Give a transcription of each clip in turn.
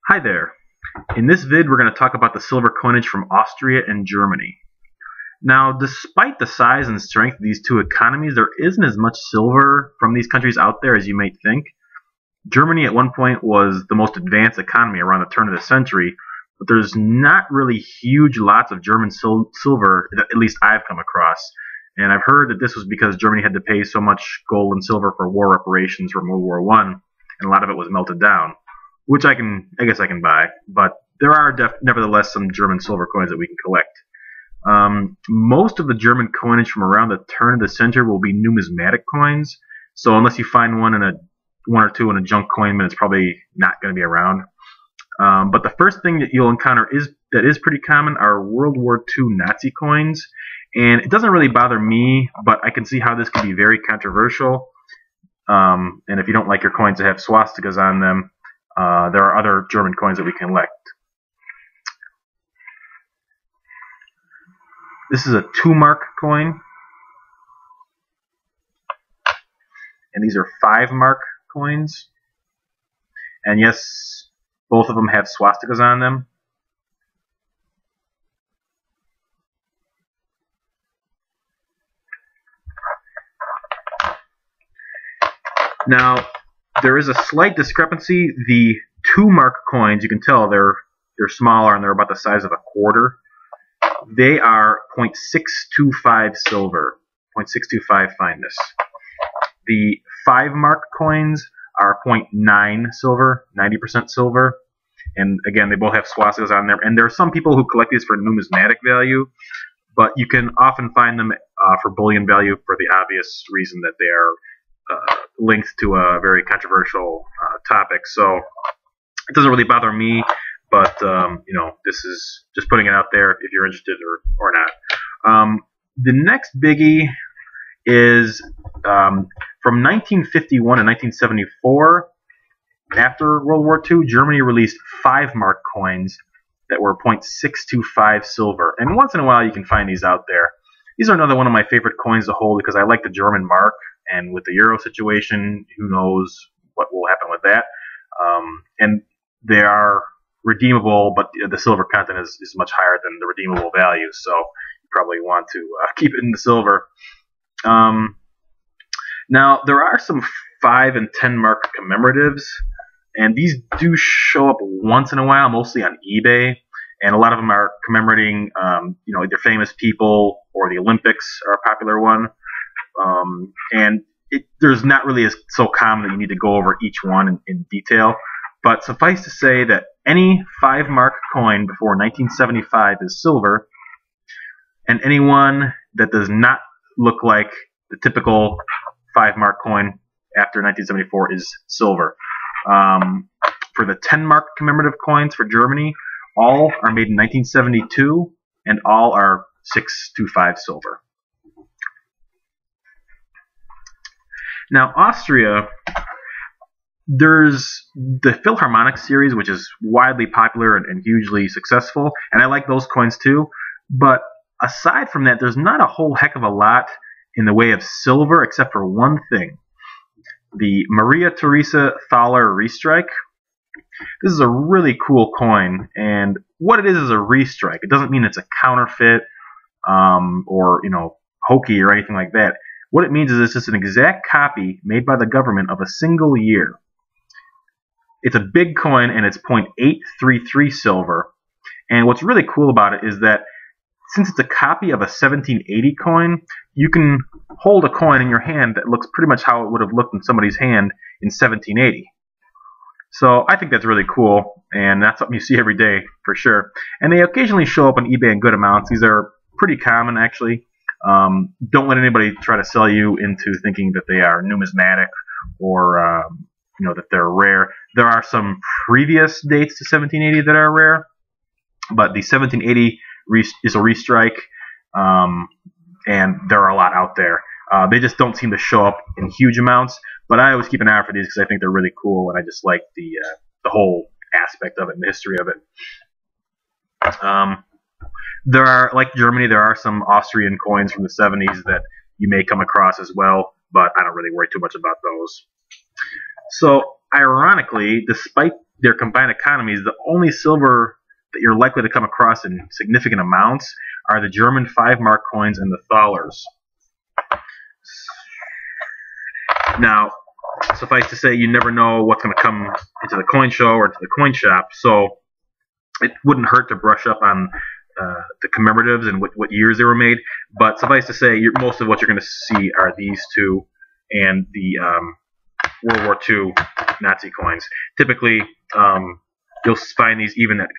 Hi there. In this vid we're going to talk about the silver coinage from Austria and Germany. Now, despite the size and strength of these two economies, there isn't as much silver from these countries out there as you might think. Germany at one point was the most advanced economy around the turn of the century, but there's not really huge lots of German silver that at least I've come across. And I've heard that this was because Germany had to pay so much gold and silver for war reparations from World War I, and a lot of it was melted down. Which I guess I can buy, but there are nevertheless some German silver coins that we can collect. Most of the German coinage from around the turn of the century will be numismatic coins, so unless you find one or two in a junk coin bin, it's probably not going to be around. But the first thing that you'll encounter that is pretty common are World War II Nazi coins, and it doesn't really bother me, but I can see how this could be very controversial. And if you don't like your coins to have swastikas on them, there are other German coins that we can collect. This is a 2-mark coin, and these are 5-mark coins. And yes, both of them have swastikas on them. Now, there is a slight discrepancy. The 2-mark coins, you can tell they're smaller and they're about the size of a quarter. They are 0.625 silver, 0.625 fineness. The 5-mark coins are 0.9 silver, 90% silver. And again, they both have swastikas on there. And there are some people who collect these for numismatic value, but you can often find them for bullion value for the obvious reason that they are linked to a very controversial topic. So it doesn't really bother me, but this is just putting it out there if you're interested or not. The next biggie is from 1951 to 1974. After World War II, Germany released 5-mark coins that were 0.625 silver, and once in a while you can find these out there. These are another one of my favorite coins to hold because I like the German mark, and with the euro situation, who knows what will happen with that. And they are redeemable, but the silver content is much higher than the redeemable value, so you probably want to keep it in the silver. Now, there are some 5 and 10-mark commemoratives, and these do show up once in a while, mostly on eBay, and a lot of them are commemorating either famous people or the Olympics are a popular one. And there's not really so common that you need to go over each one in detail, but suffice to say that any 5-mark coin before 1975 is silver, and anyone that does not look like the typical 5-mark coin after 1974 is silver. For the 10-mark commemorative coins for Germany, all are made in 1972, and all are 625 silver. Now, Austria, there's the Philharmonic series, which is widely popular and hugely successful, and I like those coins too. But aside from that, there's not a whole heck of a lot in the way of silver, except for one thing: the Maria Theresa Thalers restrike. This is a really cool coin, and what it is a restrike. It doesn't mean it's a counterfeit or hokey or anything like that. What it means is it's just an exact copy made by the government of a single year. It's a big coin, and it's 0.833 silver. And what's really cool about it is that since it's a copy of a 1780 coin, you can hold a coin in your hand that looks pretty much how it would have looked in somebody's hand in 1780. So I think that's really cool, and that's something you see every day for sure. And they occasionally show up on eBay in good amounts. These are pretty common, actually. Don't let anybody try to sell you into thinking that they are numismatic or that they're rare. There are some previous dates to 1780 that are rare, but the 1780 is a restrike, and there are a lot out there. They just don't seem to show up in huge amounts, but I always keep an eye out for these because I think they're really cool, and I just like the whole aspect of it and the history of it. There are, like Germany, there are some Austrian coins from the 70s that you may come across as well, but I don't really worry too much about those. So, ironically, despite their combined economies, the only silver that you're likely to come across in significant amounts are the German 5 mark coins and the thalers. Now, suffice to say, you never know what's going to come into the coin show or into the coin shop, so it wouldn't hurt to brush up on the commemoratives and what years they were made. But suffice to say, most of what you're going to see are these two and the World War II Nazi coins. Typically, you'll find these even at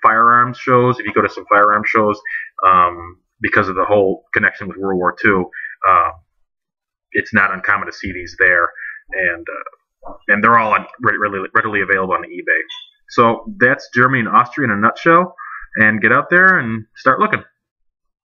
firearms shows. If you go to some firearms shows, because of the whole connection with World War II, it's not uncommon to see these there, and they're all readily available on eBay. So that's Germany and Austria in a nutshell. And get out there and start looking.